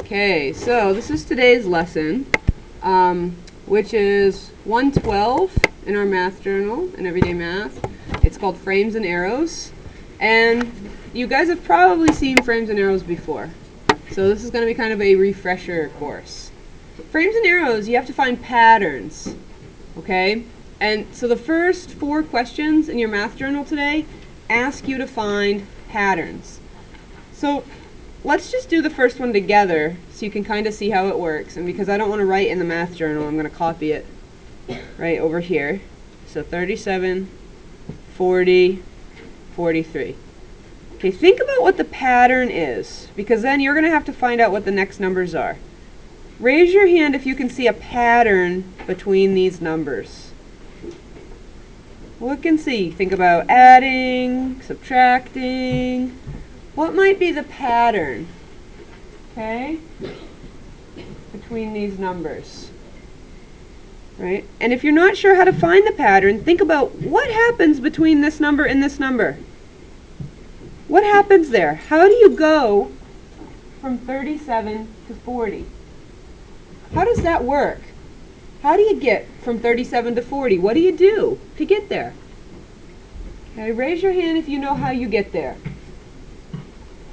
Okay, so this is today's lesson, which is 112 in our math journal, in Everyday Math. It's called Frames and Arrows, and you guys have probably seen frames and arrows before. So this is going to be kind of a refresher course. Frames and arrows, you have to find patterns, okay? And so the first 4 questions in your math journal today ask you to find patterns. So let's just do the first one together so you can kind of see how it works. And because I don't want to write in the math journal, I'm going to copy it right over here. So 37, 40, 43. Okay, think about what the pattern is, because then you're going to have to find out what the next numbers are. Raise your hand if you can see a pattern between these numbers. Look and see. Think about adding, subtracting. What might be the pattern, okay, between these numbers, right? And if you're not sure how to find the pattern, think about what happens between this number and this number. What happens there? How do you go from 37 to 40? How does that work? How do you get from 37 to 40? What do you do to get there? Okay, raise your hand if you know how you get there.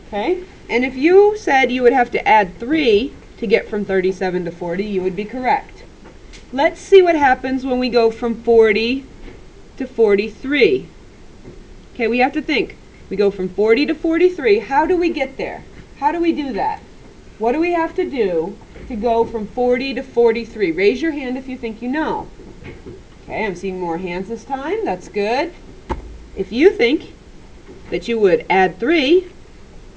Okay? And if you said you would have to add 3 to get from 37 to 40, you would be correct. Let's see what happens when we go from 40 to 43. Okay, we have to think. We go from 40 to 43. How do we get there? How do we do that? What do we have to do to go from 40 to 43? Raise your hand if you think you know. Okay, I'm seeing more hands this time. That's good. If you think that you would add 3,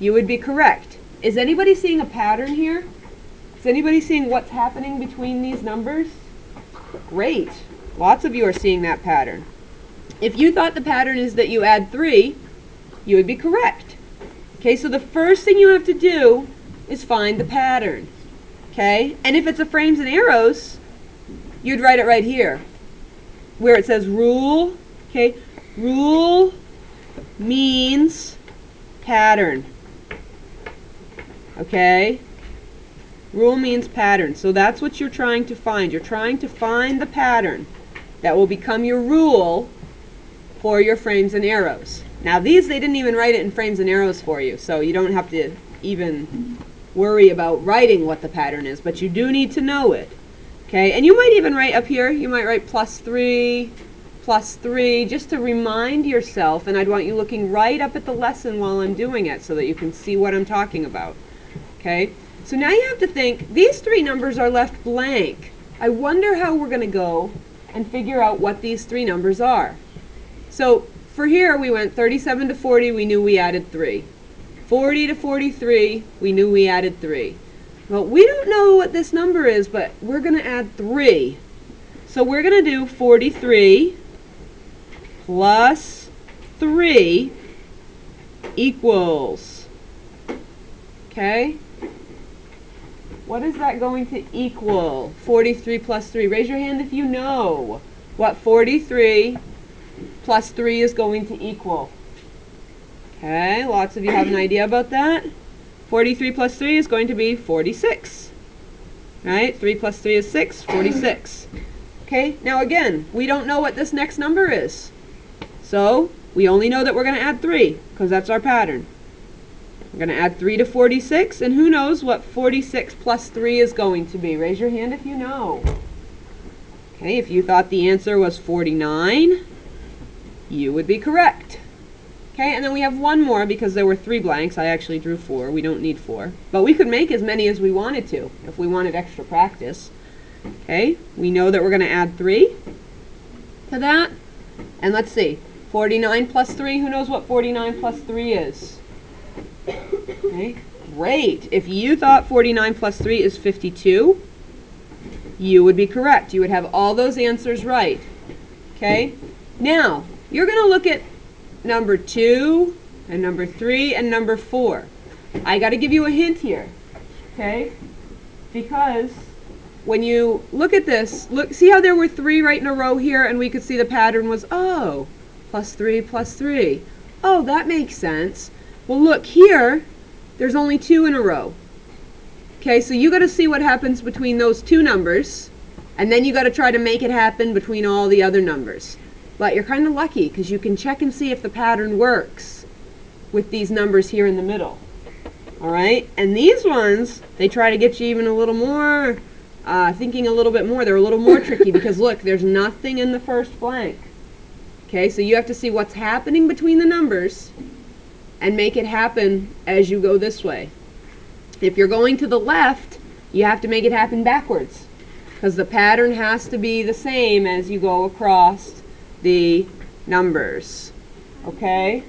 you would be correct. Is anybody seeing a pattern here? Is anybody seeing what's happening between these numbers? Great. Lots of you are seeing that pattern. If you thought the pattern is that you add 3, you would be correct. Okay, so the first thing you have to do is find the pattern. Okay, and if it's a frames and arrows, you'd write it right here where it says rule. Okay, rule means pattern. Okay, rule means pattern. So that's what you're trying to find. You're trying to find the pattern that will become your rule for your frames and arrows. Now these, they didn't even write it in frames and arrows for you, so you don't have to even worry about writing what the pattern is, but you do need to know it. Okay, and you might even write up here, you might write plus 3, just to remind yourself, and I'd want you looking right up at the lesson while I'm doing it so that you can see what I'm talking about. Okay, so now you have to think, these 3 numbers are left blank. I wonder how we're going to go and figure out what these 3 numbers are. So for here we went 37 to 40, we knew we added 3. 40 to 43, we knew we added 3. Well, we don't know what this number is, but we're going to add 3. So we're going to do 43 plus 3 equals. Okay? What is that going to equal? 43 plus 3. Raise your hand if you know what 43 plus 3 is going to equal. Okay, lots of you have an idea about that. 43 plus 3 is going to be 46. Right? 3 plus 3 is 6, 46. Okay, now again, we don't know what this next number is. So, we only know that we're going to add 3, because that's our pattern. We're going to add 3 to 46, and who knows what 46 plus 3 is going to be? Raise your hand if you know. Okay, if you thought the answer was 49, you would be correct. Okay, and then we have one more because there were 3 blanks. I actually drew 4. We don't need 4. But we could make as many as we wanted to if we wanted extra practice. Okay, we know that we're going to add 3 to that. And let's see, 49 plus 3, who knows what 49 plus 3 is? Okay, great. If you thought 49 plus 3 is 52, you would be correct. You would have all those answers right. Okay, now you're going to look at number 2 and number 3 and number 4. I got to give you a hint here, okay? Because when you look at this, look, see how there were 3 right in a row here, and we could see the pattern was, oh, plus 3 plus 3. Oh, that makes sense. Well, look here, there's only 2 in a row. Okay, so you got to see what happens between those two numbers, and then you got to try to make it happen between all the other numbers. But you're kind of lucky because you can check and see if the pattern works with these numbers here in the middle. All right, and these ones, they try to get you even a little more, thinking a little bit more. They're a little more tricky because look, there's nothing in the first blank. Okay, so you have to see what's happening between the numbers and make it happen as you go this way. If you're going to the left, you have to make it happen backwards because the pattern has to be the same as you go across the numbers. Okay?